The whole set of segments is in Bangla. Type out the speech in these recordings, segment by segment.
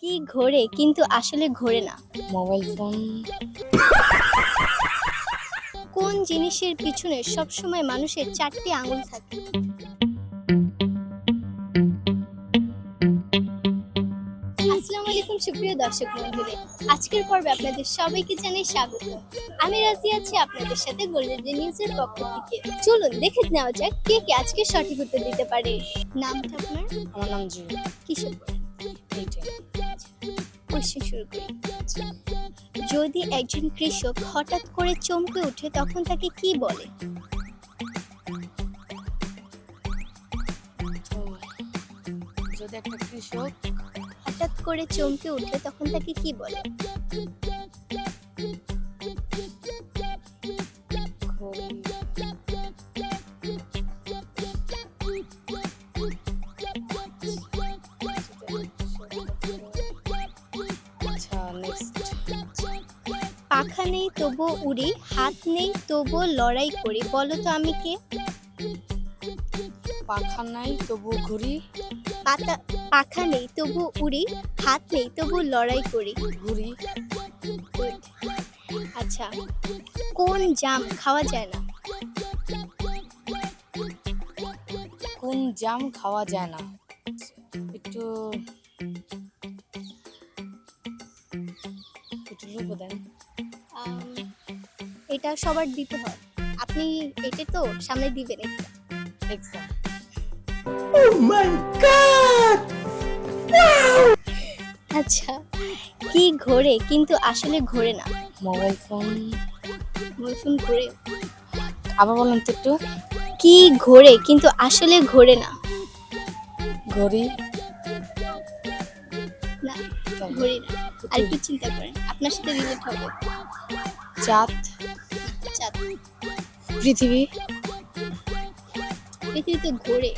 কি ঘোরে কিন্তু আসলে ঘোরে না? Mobile phone. কোন জিনিসের পিছনে সবসময় মানুষের 4টি আঙুল থাকে? আসসালামু আলাইকুম সুপ্রিয় দর্শক মণ্ডলী, আজকের পর্বে আপনাদের সবাইকে জানাই স্বাগত। আমি রাজি আছি আপনাদের সাথে গোল্ডেন নিউজের পক্ষ থেকে। চলুন দেখে নেওয়া যাক কে কে আজকে সঠিক উত্তর দিতে পারে। নামটা আপনার? আমার নাম জু। কিসব এইটাই। কোশ্চেন শুরু করি। যদি একজন কৃষক হঠাৎ করে চমকে ওঠে তখন তাকে কি বলে? তো যদি একটা কৃষক হঠাৎ করে চমকে ওঠে তখন তাকে কি বলে? ঘড়ি, আচ্ছা নেক্সট। পাখা নেই তবুও উড়ি, হাত নেই তবুও লড়াই করি, বলো তো আমি কে? পাখা নাই তবু ঘুরি। পাখা নেই তবু উড়ি, হাত নেই তবু লড়াই করি। ঘুরি। Good. আচ্ছা, কোন জাম খাওয়া যায় না? কোন জাম খাওয়া যায় না? একটু একটু লুকো দেন। আম, এটা সবার দিতে হয়, আপনি এটা তো সামনে দিবেন এটা। এক্সাম। আচ্ছা, কি ঘোরে কিন্তু আসলে ঘোরে না? Mobile phone. মোবাইল ফোন ঘোরে? আবার বলেন তো একটু। কি ঘোরে কিন্তু আসলে ঘোরে না? ঘড়ি। না, ঘড়ি না। আর একটু চিন্তা করেন, আপনার সাথে রিলেট হবে। চাঁদ। চাঁদ? পৃথিবী। পৃথিবী তো ঘোরে,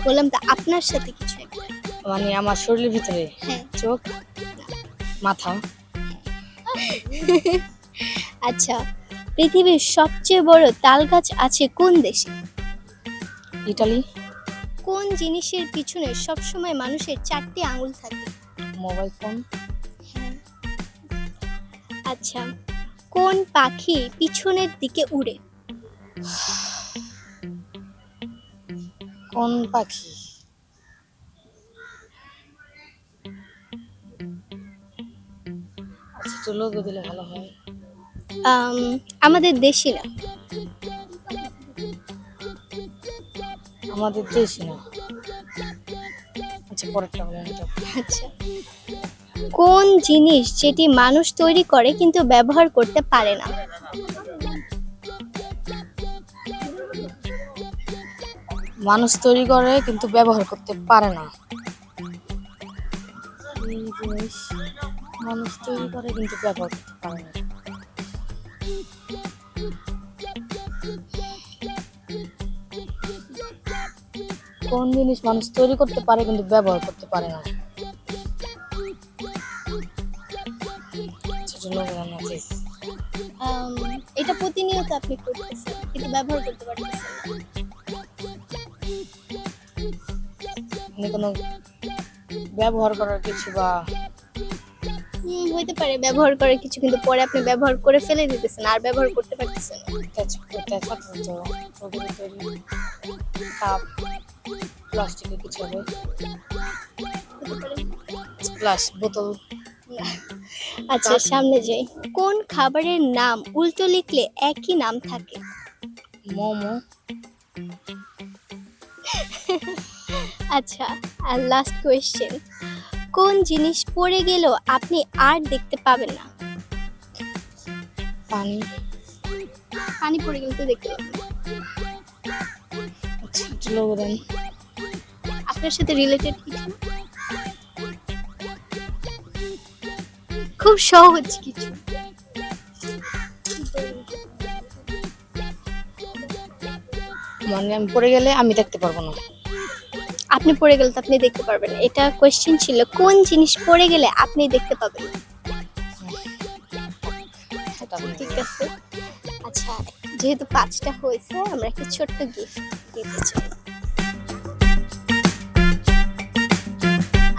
বললাম তো আপনার সাথে কিছু একটা। মানে আমার শরীরের ভিতরে হ্যাঁ। চোখ, মাথা। আচ্ছা, পৃথিবীর সবচেয়ে বড় তাল গাছ আছে কোন দেশে? ইটালি। কোন জিনিসের পিছনে সবসময় মানুষের 4টি আঙুল থাকে? Mobile phone. আচ্ছা, কোন পাখি পিছনের দিকে উড়ে? কোন পাখি? আচ্ছা একটু লোগো দিলে ভালো হয়। আমাদের দেশি না। আমাদের দেশি না। আচ্ছা পরেরটা বলেন এটা। আচ্ছা, কোন জিনিস যেটি মানুষ তৈরি করে কিন্তু ব্যবহার করতে পারে না? মানুষ তৈরি করে কিন্তু ব্যবহার করতে পারে না। এই জিনিস মানুষ তৈরি করে কিন্তু ব্যবহার করতে পারে না। কোন জিনিস মানুষ তৈরি করতে পারে কিন্তু ব্যবহার করতে পারে না? ছোট লোক রান্না চাইছি। এটা প্রতিনিয়ত আপনি করতেছেন কিন্তু ব্যবহার করতে পারতেছেন না। মানে কোনো ব্যবহার করার কিছু বা হইতে পারে ব্যবহার করার কিছু, কিন্তু পরে আপনি ব্যবহার করে ফেলে দিতেছেন আর ব্যবহার করতে পারতেছেন না। তৈরি কাপ, প্লাস্টিকের কিছু হবে। হতে পারে। গ্লাস, বোতল। আচ্ছা, সামনে যাই। কোন খাবারের নাম উল্টো লিখলে একই নাম থাকে? মোমো। আচ্ছা, আর লাস্ট কোয়েশ্চেন, কোন জিনিস পড়ে গেলেও আপনি আর দেখতে পাবেন না? পানি। পানি পড়ে গেলে তো দেখতে পাবেন না। আচ্ছা একটু লোগো দেন। আপনার সাথে রিলেটেড কিছু? খুব সহজ কিছু। মানে আমি পড়ে গেলে আমি দেখতে পারবো না। আপনি পড়ে গেলে তো আপনি দেখতে পারবেন না। এটা কোয়েশ্চেন ছিল কোন জিনিস পড়ে গেলে আপনি দেখতে পাবেন না। ঠিক আছে। আচ্ছা, যেহেতু 5টা হয়েছে আমরা একটা ছোট্ট গিফট দিতে চাই।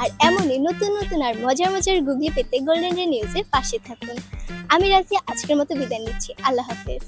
আর আর এমনই নতুন নতুন আর মজার মজার গুগলি পেতে গোল্ডেন ডে নিউজের পাশে থাকুন। আমি রাজিয়া আজকের মতো বিদায় নিচ্ছি। আল্লাহ হাফেজ।